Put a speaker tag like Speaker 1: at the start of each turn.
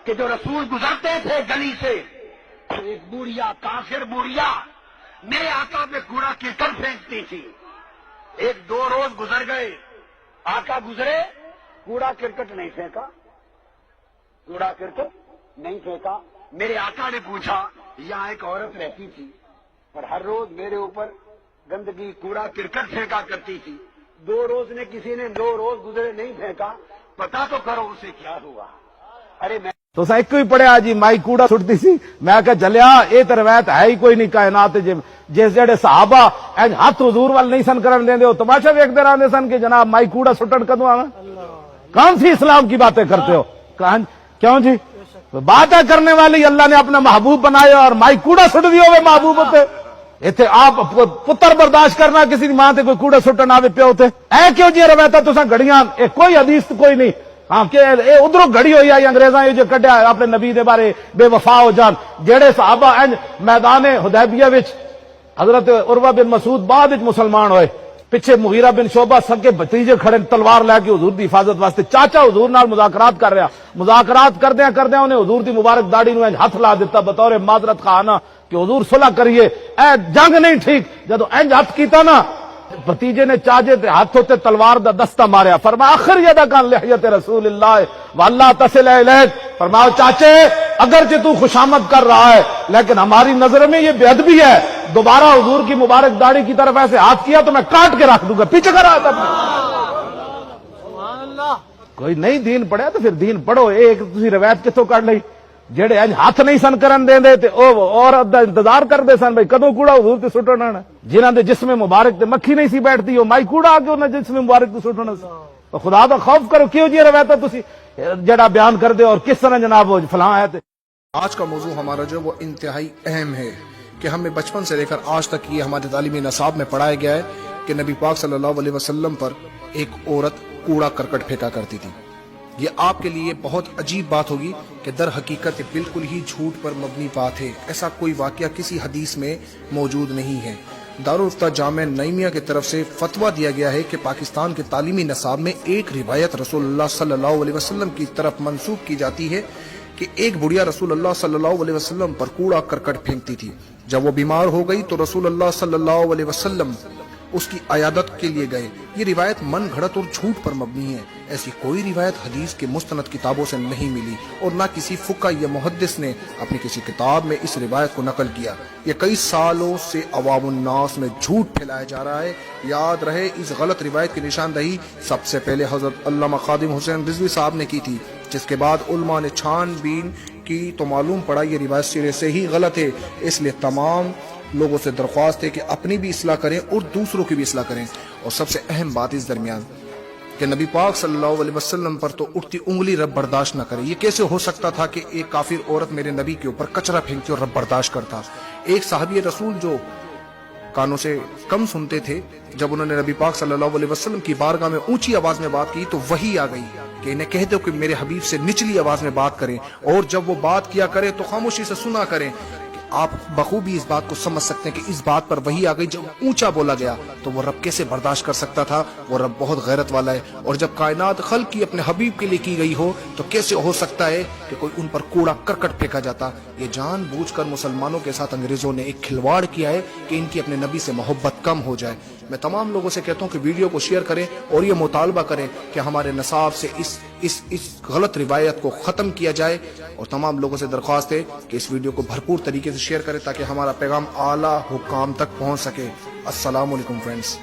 Speaker 1: کہ جو رسول گزرتے تھے گلی سے تو ایک بوڑھیا کافر بوڑھیا میرے آقا پہ کوڑا کرکٹ پھینکتی تھی. ایک دو روز گزر گئے, آقا گزرے, کوڑا کرکٹ نہیں پھینکا, کوڑا کرکٹ نہیں پھینکا. میرے آقا نے پوچھا, یہاں ایک عورت رہتی تھی اور ہر روز میرے اوپر گندگی کوڑا کرکٹ پھینکا کرتی تھی, 2 روز نے کسی نے 2 روز گزرے نہیں پھینکا, پتا تو کرو اسے کیا ہوا. ارے میں
Speaker 2: تو ایک ہی پڑھیا جی مائی کوڑا سٹتی سی. میں کہ جلیا یہ تو روایت ہے ہی کوئی نہیں کائنات جس جڑے صحابہ اج ہاتھ حضور وال نہیں سن کرن دیندے, وہ تماشا ویکھدے رہندے سن کہ جناب مائی کوڑا سٹن کدوں آویں. کون سی اسلام کی باتیں کرتے ہو؟ کیوں جی باتیں کرنے والی اللہ نے اپنا محبوب بنایا اور مائی کوڑا سٹ دی ہوئے محبوب تے ایتھے آپ پتر برداشت کرنا کسی دی ماں تے کوئی کوڑا سٹن آوے پیو تے اے کیوں جی روایتاں تساں گھڑیاں اے کوئی حدیث کوئی نہیں. ہاں کہ ادھروں گھڑی ہوئی آئی انگریزاں جو کڈیا اپنے نبی دے بارے بے وفا ہو جان. جڑے صحابہ انج میدان حدیبیہ وچ حضرت عروہ بن مسعود بعد وچ مسلمان ہوئے, پیچھے مغیرہ بن شعبہ سکے بھتیجے کھڑے تلوار لے کے حضور دی حفاظت واسطے, چاچا حضور نال مذاکرات کر رہا, مذاکرات کردیاں انہیں حضور دی مبارک داڑھی نو انج ہاتھ لا دیتا بطور معذرت خواہاں کہ حضور صلح کریے, اے جنگ نہیں ٹھیک. جدو انج ہاتھ کیتا نا بھتیجے نے چاچے تے ہاتھ ہوتے تلوار دا دستہ ماریا, فرمایا آخر یدا کان لحیت رسول اللہ واللہ تصل الیک. فرمایا چاچے اگرچہ تو خوشامد کر رہا ہے لیکن ہماری نظر میں یہ بے ادبی ہے, دوبارہ حضور کی مبارک داڑھی کی طرف ایسے ہاتھ کیا تو میں کاٹ کے رکھ دوں گا. پیچھے کر رہا تھا کوئی نہیں دین پڑھیا تو پھر دین پڑھو. ایک تسی روایت کتوں کڈ لئی جڑے اج ہاتھ نہیں سن کرن دیندے تے او عورت دا انتظار کردے سن بھئی کدوں کوڑا حضور تے سٹنا ہے. جنہاں دے جسم مبارک تے مکھی نہیں سی بیٹھتی او مائی کوڑا آ کے انہاں جسم مبارک تے سٹنا سی. تو خدا دا خوف کرو, کیوں جی روایتاں تسی جڑا بیان کردے اور کس طرح جناب وہ فلاں ہے.
Speaker 3: آج کا موضوع ہمارا جو وہ انتہائی اہم ہے کہ ہمیں بچپن سے لے کر آج تک یہ ہمارے تعلیمی نصاب میں پڑھایا گیا ہے کہ نبی پاک صلی اللہ علیہ وسلم پر ایک عورت کوڑا کرکٹ پھینکا کرتی تھی. یہ آپ کے لیے بہت عجیب بات ہوگی کہ در حقیقت بالکل ہی جھوٹ پر مبنی بات ہے. ایسا کوئی واقعہ کسی حدیث میں موجود نہیں ہے. دارالفتہ جامع نعیمیہ کی طرف سے فتویٰ دیا گیا ہے کہ پاکستان کے تعلیمی نصاب میں ایک روایت رسول اللہ صلی اللہ علیہ وسلم کی طرف منسوب کی جاتی ہے کہ ایک بڑھیا رسول اللہ صلی اللہ علیہ وسلم پر کوڑا کرکٹ پھینکتی تھی. جب وہ بیمار ہو گئی تو رسول اللہ صلی اللہ علیہ وسلم اس کی عیادت کے لیے گئے. یہ روایت من گھڑت اور جھوٹ پر مبنی ہے. ایسی کوئی روایت حدیث کے مستند کتابوں سے نہیں ملی اور نہ کسی فقہ یا محدث نے اپنی کسی کتاب میں اس روایت کو نقل کیا. یہ کئی سالوں سے عوام الناس میں جھوٹ پھیلایا جا رہا ہے. یاد رہے اس غلط روایت کی نشاندہی سب سے پہلے حضرت علامہ خادم حسین رضوی صاحب نے کی تھی, جس کے بعد علماء نے چھان بین کی تو معلوم پڑا یہ روایت سرے سے ہی غلط ہے. اس لیے تمام لوگوں سے درخواست ہے کہ اپنی بھی اصلاح کریں اور دوسروں کی بھی اصلاح کریں. اور سب سے اہم بات اس درمیان کہ نبی پاک صلی اللہ علیہ وسلم پر تو اٹھتی انگلی رب برداشت نہ کرے. یہ کیسے ہو سکتا تھا کہ ایک کافر عورت میرے نبی کے اوپر کچرا پھینکتی اور رب برداشت کرتا. ایک صحابی رسول جو کانوں سے کم سنتے تھے, جب انہوں نے نبی پاک صلی اللہ علیہ وسلم کی بارگاہ میں اونچی آواز میں بات کی تو وحی آ گئی کہ انہیں کہہ دو کہ میرے حبیب سے نچلی آواز میں بات کریں اور جب وہ بات کیا کرے تو خاموشی سے سنا کریں. آپ بخوبی اس بات کو سمجھ سکتے ہیں کہ اس بات پر وہی آ گئی. جب اونچا بولا گیا تو وہ رب کیسے برداشت کر سکتا تھا. وہ رب بہت غیرت والا ہے. اور جب کائنات خلق کی اپنے حبیب کے لیے کی گئی ہو تو کیسے ہو سکتا ہے کہ کوئی ان پر کوڑا کرکٹ پھینکا جاتا. یہ جان بوجھ کر مسلمانوں کے ساتھ انگریزوں نے ایک کھلواڑ کیا ہے کہ ان کی اپنے نبی سے محبت کم ہو جائے. میں تمام لوگوں سے کہتا ہوں کہ ویڈیو کو شیئر کریں اور یہ مطالبہ کریں کہ ہمارے نصاب سے اس غلط روایت کو ختم کیا جائے. اور تمام لوگوں سے درخواست ہے کہ اس ویڈیو کو بھرپور طریقے سے شیئر کریں تاکہ ہمارا پیغام اعلیٰ حکام تک پہنچ سکے. السلام علیکم فرینڈز.